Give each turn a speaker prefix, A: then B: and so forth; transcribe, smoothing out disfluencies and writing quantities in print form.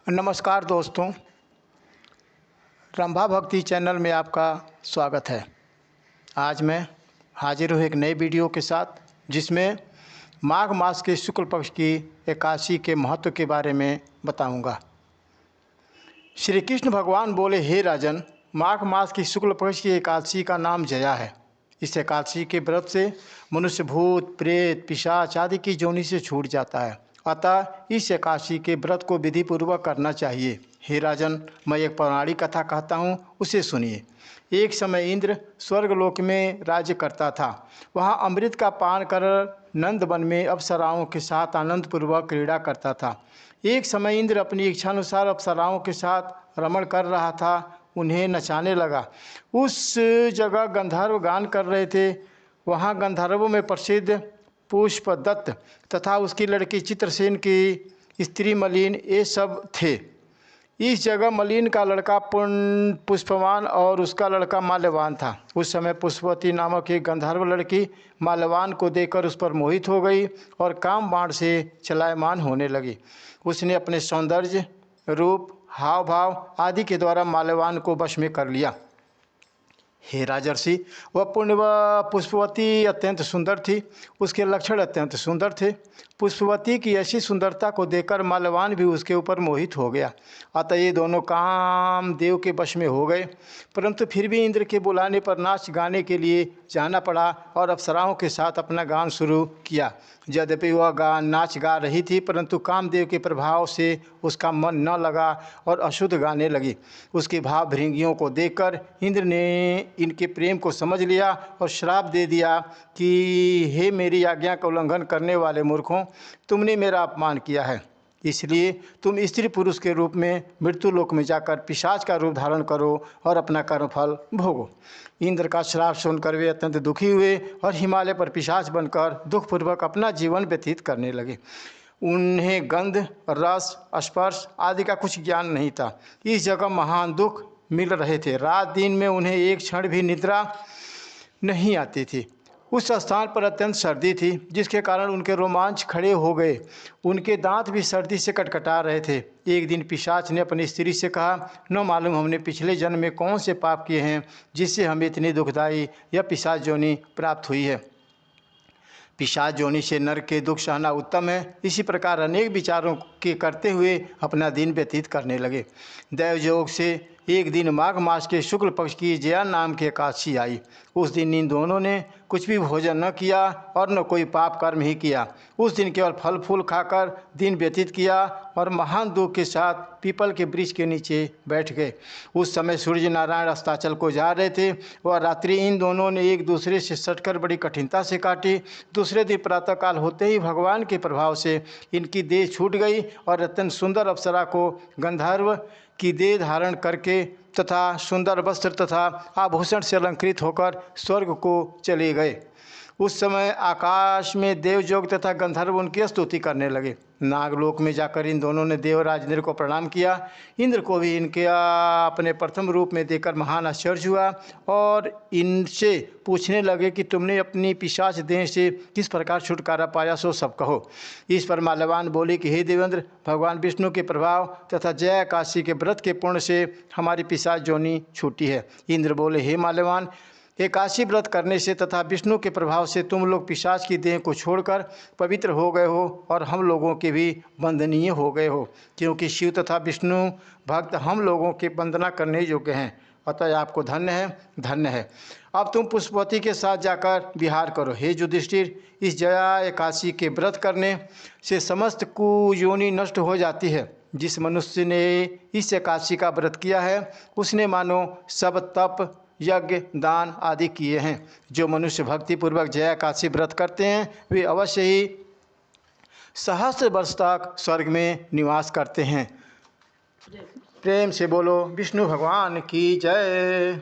A: नमस्कार दोस्तों, रंभा भक्ति चैनल में आपका स्वागत है। आज मैं हाजिर हूँ एक नई वीडियो के साथ, जिसमें माघ मास के शुक्ल पक्ष की एकादशी के महत्व के बारे में बताऊंगा। श्री कृष्ण भगवान बोले, हे राजन, माघ मास की शुक्ल पक्ष की एकादशी का नाम जया है। इस एकादशी के व्रत से मनुष्य भूत प्रेत पिशाच आदि की जोनि से छूट जाता है। अतः इस एकादशी के व्रत को विधि पूर्वक करना चाहिए। हे राजन, मैं एक पौराणिक कथा कहता हूँ, उसे सुनिए। एक समय इंद्र स्वर्गलोक में राज्य करता था। वहाँ अमृत का पान कर नंद वन में अप्सराओं के साथ आनंदपूर्वक क्रीड़ा करता था। एक समय इंद्र अपनी इच्छानुसार अप्सराओं के साथ रमण कर रहा था, उन्हें नचाने लगा। उस जगह गंधर्व गान कर रहे थे। वहाँ गंधर्वों में प्रसिद्ध पुष्पदत्त तथा उसकी लड़की चित्रसेन की स्त्री मलिन, ये सब थे। इस जगह मलिन का लड़का पुष्पवान और उसका लड़का माल्यवान था। उस समय पुष्पवती नामक एक गंधर्व लड़की माल्यवान को देखकर उस पर मोहित हो गई और काम बाण से चलायमान होने लगी। उसने अपने सौंदर्य, रूप, हाव भाव आदि के द्वारा माल्यवान को वश में कर लिया। हे राजर्षि, वह पुष्पवती अत्यंत सुंदर थी। उसके लक्षण अत्यंत सुंदर थे। पुष्पवती की ऐसी सुंदरता को देखकर माल्यवान भी उसके ऊपर मोहित हो गया। अतः ये दोनों कामदेव के वश में हो गए। परंतु फिर भी इंद्र के बुलाने पर नाच गाने के लिए जाना पड़ा और अप्सराओं के साथ अपना गान शुरू किया। यद्यपि वह नाच गा रही थी, परंतु कामदेव के प्रभाव से उसका मन न लगा और अशुद्ध गाने लगी। उसके भाव भृंगियों को देखकर इंद्र ने इनके प्रेम को समझ लिया और श्राप दे दिया कि हे मेरी आज्ञा का उल्लंघन करने वाले मूर्खों, तुमने मेरा अपमान किया है, इसलिए तुम स्त्री पुरुष के रूप में मृत्यु लोक में जाकर पिशाच का रूप धारण करो और अपना कर्मफल भोगो। इंद्र का श्राप सुनकर वे अत्यंत दुखी हुए और हिमालय पर पिशाच बनकर दुखपूर्वक अपना जीवन व्यतीत करने लगे। उन्हें गंध, रस, स्पर्श आदि का कुछ ज्ञान नहीं था। इस जगह महान दुख मिल रहे थे। रात दिन में उन्हें एक क्षण भी निद्रा नहीं आती थी। उस स्थान पर अत्यंत सर्दी थी, जिसके कारण उनके रोमांच खड़े हो गए। उनके दांत भी सर्दी से कटकटा रहे थे। एक दिन पिशाच ने अपनी स्त्री से कहा, न मालूम हमने पिछले जन्म में कौन से पाप किए हैं जिससे हमें इतनी दुखदायी यह पिशाच योनि प्राप्त हुई है। पिशाच योनि से नरक के दुख सहना उत्तम है। इसी प्रकार अनेक विचारों के करते हुए अपना दिन व्यतीत करने लगे। दैवयोग से एक दिन माघ मास के शुक्ल पक्ष की जया नाम की एकादशी आई। उस दिन इन दोनों ने कुछ भी भोजन न किया और न कोई पाप कर्म ही किया। उस दिन केवल फल फूल खाकर दिन व्यतीत किया और महान दुख के साथ पीपल के वृक्ष के नीचे बैठ गए। उस समय सूर्य नारायण अस्ताचल को जा रहे थे। वह रात्रि इन दोनों ने एक दूसरे से सटकर बड़ी कठिनता से काटी। दूसरे दिन प्रातःकाल होते ही भगवान के प्रभाव से इनकी देह छूट गई और अत्यंत सुंदर अप्सरा को गंधर्व की देह धारण करके तथा सुंदर वस्त्र तथा आभूषण से अलंकृत होकर स्वर्ग को चले गए। उस समय आकाश में देवयोग तथा गंधर्व उनकी स्तुति करने लगे। नागलोक में जाकर इन दोनों ने देवराज इंद्र को प्रणाम किया। इंद्र को भी इनके अपने प्रथम रूप में देखकर महान आश्चर्य हुआ और इनसे पूछने लगे कि तुमने अपनी पिशाच देह से किस प्रकार छुटकारा पाया, सो सब कहो। इस पर माल्यवान बोले कि हे देवेंद्र, भगवान विष्णु के प्रभाव तथा जया एकादशी के व्रत के पुण्य से हमारी पिशाच योनि छूटी है। इंद्र बोले, हे माल्यवान, एकादशी व्रत करने से तथा विष्णु के प्रभाव से तुम लोग पिशाच की देह को छोड़कर पवित्र हो गए हो और हम लोगों के भी वंदनीय हो गए हो, क्योंकि शिव तथा विष्णु भक्त हम लोगों के वंदना करने योग्य हैं। अतः आपको धन्य है, धन्य है। अब तुम पुष्पवती के साथ जाकर विहार करो। हे युधिष्ठिर, इस जया एकादशी के व्रत करने से समस्त कुयोनि नष्ट हो जाती है। जिस मनुष्य ने इस एकादशी का व्रत किया है, उसने मानो सब तप, यज्ञ, दान आदि किए हैं। जो मनुष्य भक्तिपूर्वक जया एकादशी व्रत करते हैं, वे अवश्य ही सहस्त्र वर्ष तक स्वर्ग में निवास करते हैं। प्रेम से बोलो विष्णु भगवान की जय।